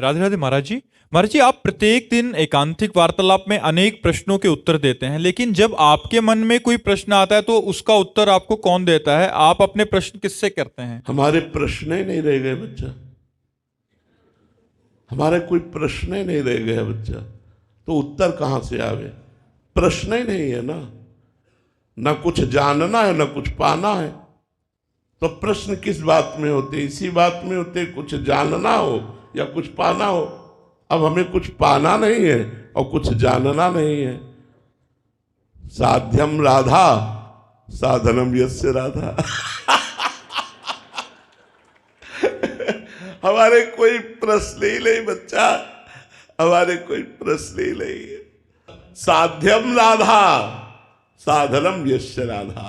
राधे राधे महाराज जी। महाराज जी, आप प्रत्येक दिन एकांतिक वार्तालाप में अनेक प्रश्नों के उत्तर देते हैं, लेकिन जब आपके मन में कोई प्रश्न आता है तो उसका उत्तर आपको कौन देता है? आप अपने प्रश्न किससे करते हैं? हमारे प्रश्न ही नहीं रह गए बच्चा, हमारे कोई प्रश्न ही नहीं रह गए बच्चा, तो उत्तर कहां से आवे? प्रश्न ही नहीं है ना कुछ जानना है ना कुछ पाना है, तो प्रश्न किस बात में होते? इसी बात में होते, कुछ जानना हो या कुछ पाना हो। अब हमें कुछ पाना नहीं है और कुछ जानना नहीं है। साध्यम राधा साधनम यस्य राधा हमारे कोई प्रश्न ही नहीं बच्चा, हमारे कोई प्रश्न ही नहीं है। साध्यम राधा साधनम यस्य राधा।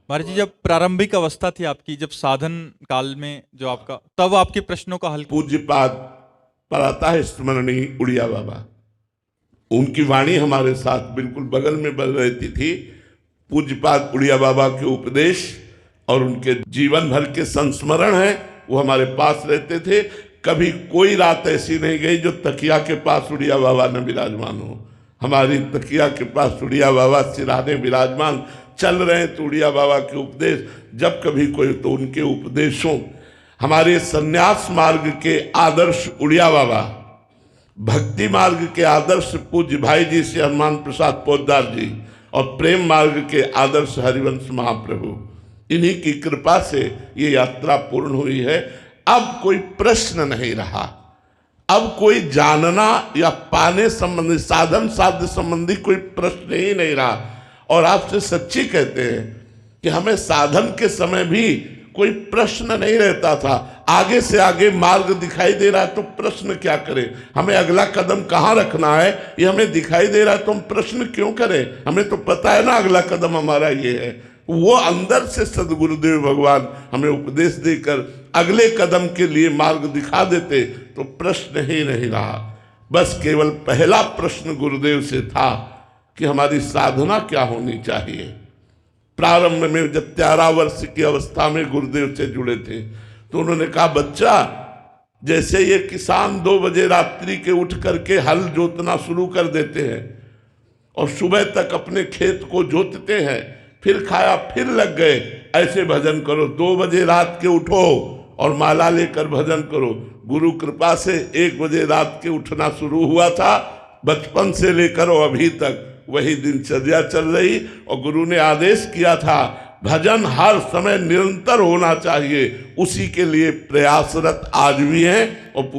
महाराज जी, जब प्रारंभिक अवस्था थी आपकी, जब साधन काल में जो आपका, तब आपके प्रश्नों का हल पूज्यपाद पर आता है स्मरणीय उड़िया बाबा, उनकी वाणी हमारे साथ बिल्कुल बगल में बल रहती थी। पूज्यपाद उड़िया बाबा के उपदेश और उनके जीवन भर के संस्मरण हैं, वो हमारे पास रहते थे। कभी कोई रात ऐसी नहीं गई जो तकिया के पास उड़िया बाबा न विराजमान हो। हमारी तकिया के पास उड़िया बाबा सिराने विराजमान, चल रहे हैं तो उड़िया बाबा के उपदेश, जब कभी कोई तो उनके उपदेशों। हमारे सन्यास मार्ग के आदर्श उड़िया बाबा, भक्ति मार्ग के आदर्श पूज्य भाई जी से हनुमान प्रसाद पोद्दार जी, और प्रेम मार्ग के आदर्श हरिवंश महाप्रभु, इन्हीं की कृपा से ये यात्रा पूर्ण हुई है। अब कोई प्रश्न नहीं रहा, अब कोई जानना या पाने संबंधी, साधन साध्य संबंधी कोई प्रश्न ही नहीं रहा। और आपसे सच्ची कहते हैं कि हमें साधन के समय भी कोई प्रश्न नहीं रहता था। आगे से आगे मार्ग दिखाई दे रहा है तो प्रश्न क्या करें? हमें अगला कदम कहाँ रखना है ये हमें दिखाई दे रहा है तो हम प्रश्न क्यों करें? हमें तो पता है ना अगला कदम हमारा ये है। वो अंदर से सदगुरुदेव भगवान हमें उपदेश देकर अगले कदम के लिए मार्ग दिखा देते तो प्रश्न ही नहीं रहा। बस केवल पहला प्रश्न गुरुदेव से था कि हमारी साधना क्या होनी चाहिए। प्रारंभ में जब 13 वर्ष की अवस्था में गुरुदेव से जुड़े थे तो उन्होंने कहा, बच्चा, जैसे ये किसान 2 बजे रात्रि के उठ करके हल जोतना शुरू कर देते हैं और सुबह तक अपने खेत को जोतते हैं, फिर खाया फिर लग गए, ऐसे भजन करो। 2 बजे रात के उठो और माला लेकर भजन करो। गुरु कृपा से 1 बजे रात के उठना शुरू हुआ था, बचपन से लेकर और अभी तक वही दिनचर्या चल रही। और गुरु ने आदेश किया था भजन हर समय निरंतर होना चाहिए, उसी के लिए प्रयासरत आज भी हैं। और